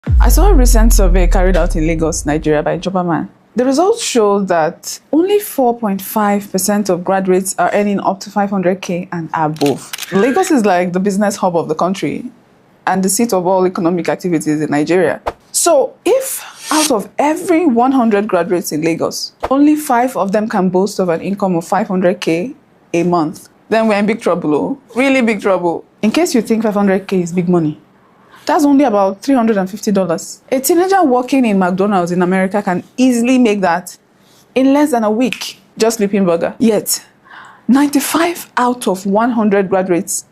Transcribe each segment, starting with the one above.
I saw a recent survey carried out in Lagos, Nigeria by Jobaman. The results show that only 4.5% of graduates are earning up to 500k and above. Lagos is like the business hub of the country and the seat of all economic activities in Nigeria. So if out of every 100 graduates in Lagos, only 5 of them can boast of an income of 500k a month, then we're in big trouble, oh, really big trouble. In case you think 500k is big money, that's only about $350. A teenager working in McDonald's in America can easily make that in less than a week, just sleeping burger. Yet, 95 out of 100 graduates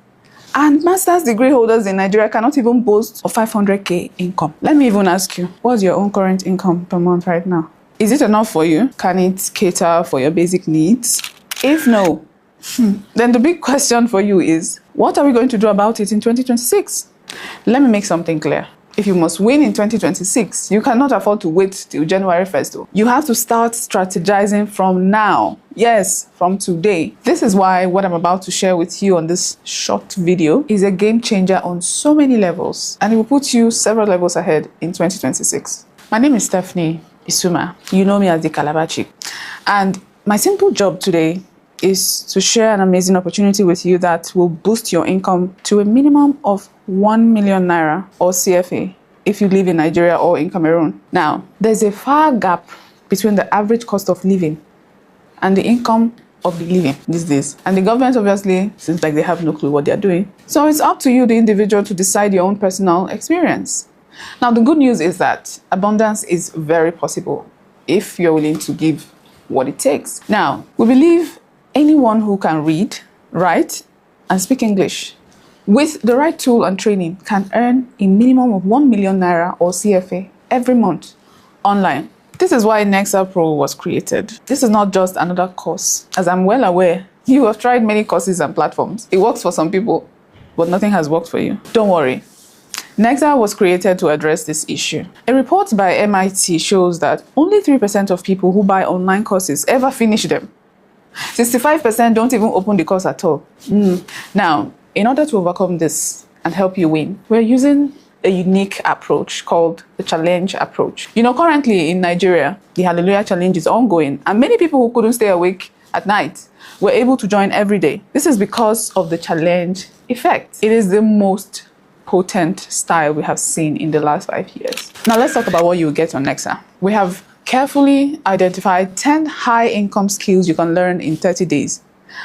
and master's degree holders in Nigeria cannot even boast of 500k income. Let me even ask you, what's your own current income per month right now? Is it enough for you? Can it cater for your basic needs? If no, then the big question for you is, what are we going to do about it in 2026? Let me make something clear. If you must win in 2026, you cannot afford to wait till January 1st. Though. You have to start strategizing from now. Yes, from today. This is why what I'm about to share with you on this short video is a game changer on so many levels, and it will put you several levels ahead in 2026. My name is Stephanie Isuma. You know me as the Calabar Chick. And my simple job today is to share an amazing opportunity with you that will boost your income to a minimum of 1 million naira or CFA if you live in Nigeria or in Cameroon. Now, there's a far gap between the average cost of living and the income of the living these days. And the government obviously seems like they have no clue what they're doing. So it's up to you, the individual, to decide your own personal experience. Now, the good news is that abundance is very possible if you're willing to give what it takes. Now, we believe anyone who can read, write, and speak English with the right tool and training can earn a minimum of 1 million naira or CFA every month online. This is why NEXA Pro was created. This is not just another course. As I'm well aware, you have tried many courses and platforms. It works for some people, but nothing has worked for you. Don't worry. NEXA was created to address this issue. A report by MIT shows that only 3% of people who buy online courses ever finish them. 65% don't even open the course at all. Now, in order to overcome this and help you win, we're using a unique approach called the challenge approach. You know, currently in Nigeria, the Hallelujah Challenge is ongoing, and many people who couldn't stay awake at night were able to join every day. This is because of the challenge effect. It is the most potent style we have seen in the last 5 years. Now, let's talk about what you get on NEXA. We have carefully identified 10 high-income skills you can learn in 30 days.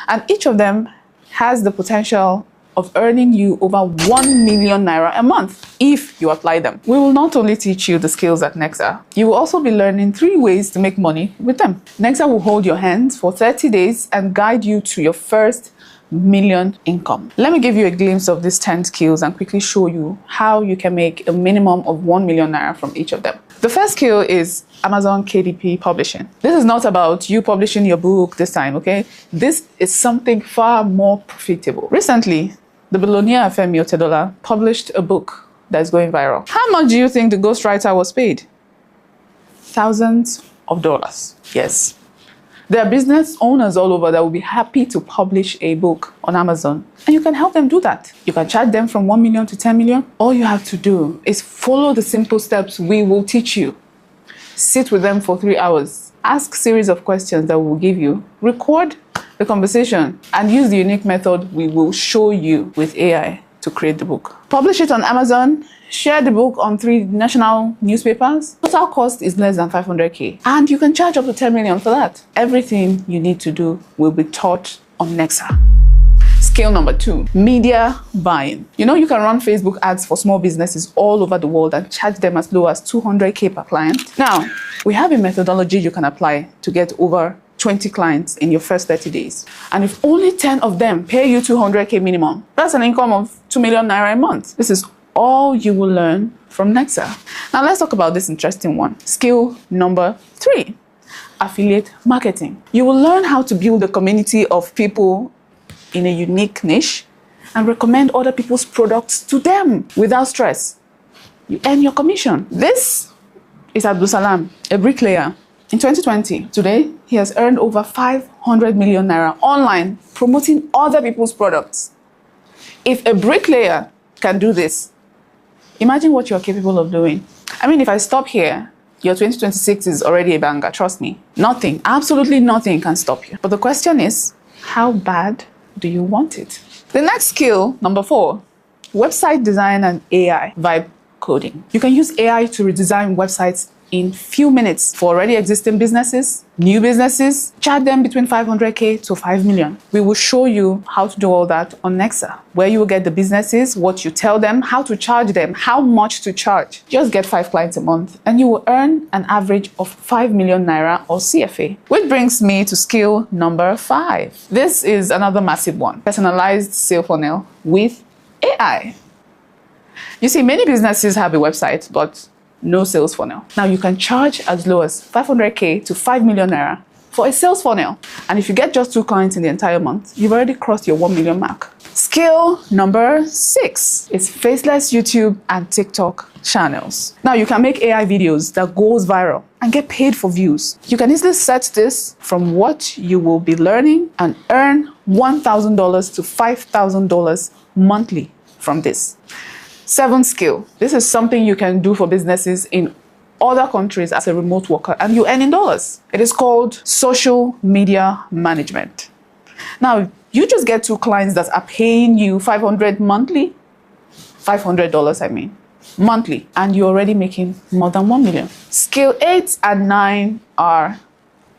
And each of them has the potential of earning you over 1 million naira a month if you apply them. We will not only teach you the skills at NEXA, you will also be learning 3 ways to make money with them. NEXA will hold your hands for 30 days and guide you to your first million income. Let me give you a glimpse of these 10 skills and quickly show you how you can make a minimum of 1 million naira from each of them. The first skill is Amazon KDP publishing. This is not about you publishing your book this time, okay? This is something far more profitable. Recently, the billionaire Femi Otedola published a book that's going viral. How much do you think the ghostwriter was paid? Thousands of dollars. Yes. There are business owners all over that will be happy to publish a book on Amazon, and you can help them do that. You can charge them from 1 million to 10 million. All you have to do is follow the simple steps we will teach you. Sit with them for 3 hours. Ask a series of questions that we will give you. Record the conversation and use the unique method we will show you with AI to create the book. Publish it on Amazon. Share the book on 3 national newspapers. Total cost is less than 500k. And you can charge up to 10 million for that. Everything you need to do will be taught on NEXA. Skill number 2, media buying. You know, you can run Facebook ads for small businesses all over the world and charge them as low as 200k per client. Now, we have a methodology you can apply to get over 20 clients in your first 30 days. And if only 10 of them pay you 200k minimum, that's an income of 2 million naira a month. This is all you will learn from NEXA. Now let's talk about this interesting one. Skill number 3, affiliate marketing. You will learn how to build a community of people in a unique niche and recommend other people's products to them without stress. You earn your commission. This is Abdul Salam, a bricklayer. In 2020, today, he has earned over 500 million naira online promoting other people's products. If a bricklayer can do this, imagine what you're capable of doing. I mean, if I stop here, your 2026 is already a banger, trust me. Nothing, absolutely nothing can stop you. But the question is, how bad do you want it? The next skill, number 4, website design and AI vibe coding. You can use AI to redesign websites in few minutes for already existing businesses, new businesses. Charge them between 500K to 5 million. We will show you how to do all that on NEXA, where you will get the businesses, what you tell them, how to charge them, how much to charge. Just get 5 clients a month and you will earn an average of 5 million naira or CFA. Which brings me to skill number 5. This is another massive one. Personalized sale funnel with AI. You see, many businesses have a website, but no sales funnel. Now you can charge as low as 500K to 5 million naira for a sales funnel. And if you get just 2 clients in the entire month, you've already crossed your 1 million mark. Skill number 6 is faceless YouTube and TikTok channels. Now you can make AI videos that goes viral and get paid for views. You can easily set this from what you will be learning and earn $1,000 to $5,000 monthly from this. 7th skill. This is something you can do for businesses in other countries as a remote worker and you earn in dollars. It is called social media management. Now, you just get 2 clients that are paying you $500 monthly, $500 I mean, monthly, and you're already making more than 1 million. Skill 8 and 9 are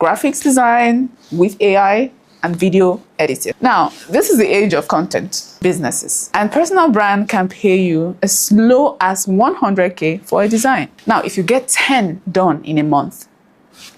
graphics design with AI and video editing. Now, this is the age of content businesses, and personal brand can pay you as low as 100K for a design. Now, if you get 10 done in a month,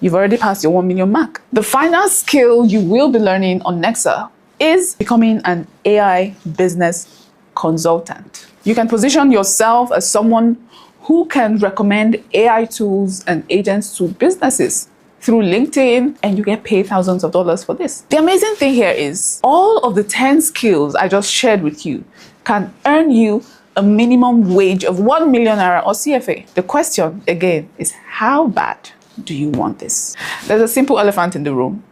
you've already passed your 1 million mark. The final skill you will be learning on NEXA is becoming an AI business consultant. You can position yourself as someone who can recommend AI tools and agents to businesses through LinkedIn, and you get paid thousands of dollars for this. The amazing thing here is all of the 10 skills I just shared with you can earn you a minimum wage of 1 million naira or CFA. The question again is, how bad do you want this? There's a simple elephant in the room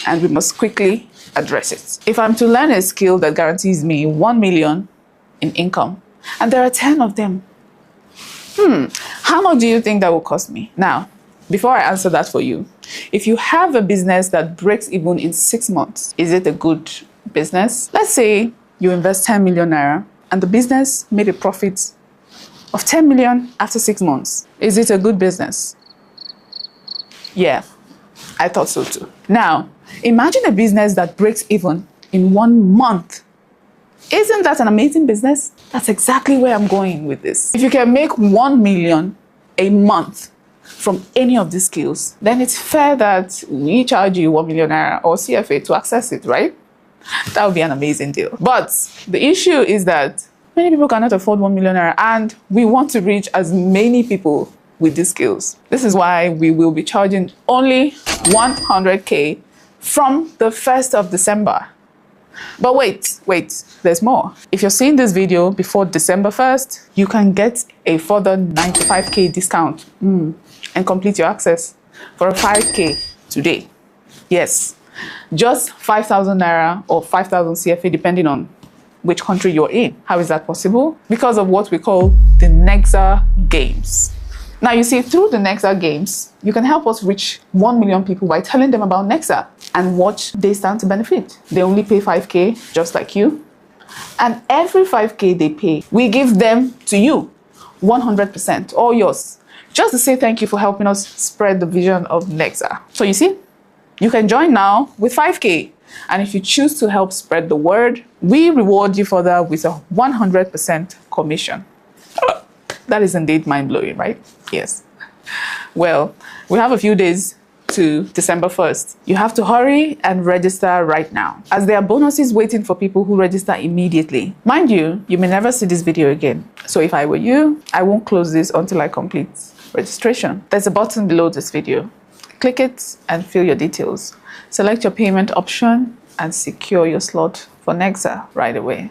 and we must quickly address it. If I'm to learn a skill that guarantees me 1 million in income and there are 10 of them, how much do you think that will cost me? Now, before I answer that for you, if you have a business that breaks even in 6 months, is it a good business? Let's say you invest 10 million naira and the business made a profit of 10 million after 6 months. Is it a good business? Yeah, I thought so too. Now, imagine a business that breaks even in 1 month. Isn't that an amazing business? That's exactly where I'm going with this. If you can make 1 million a month from any of these skills, then it's fair that we charge you 1 million naira or CFA to access it, right? That would be an amazing deal. But the issue is that many people cannot afford 1 million naira and we want to reach as many people with these skills. This is why we will be charging only 100K from the 1st of December. But wait, there's more. If you're seeing this video before December 1st, you can get a further 95K discount and complete your access for a 5K today. Yes, just 5,000 naira or 5,000 CFA depending on which country you're in. How is that possible? Because of what we call the NEXA Gamez. Now, you see, through the NEXA Gamez, you can help us reach 1 million people by telling them about NEXA and what they stand to benefit. They only pay 5K, just like you. And every 5K they pay, we give them to you, 100%, all yours, just to say thank you for helping us spread the vision of NEXA. So you see, you can join now with 5K. And if you choose to help spread the word, we reward you further with a 100% commission. That is indeed mind-blowing, right? Yes. Well, we have a few days to December 1st. You have to hurry and register right now, as there are bonuses waiting for people who register immediately. Mind you, you may never see this video again. So if I were you, I won't close this until I complete registration. There's a button below this video. Click it and fill your details. Select your payment option and secure your slot for NEXA right away.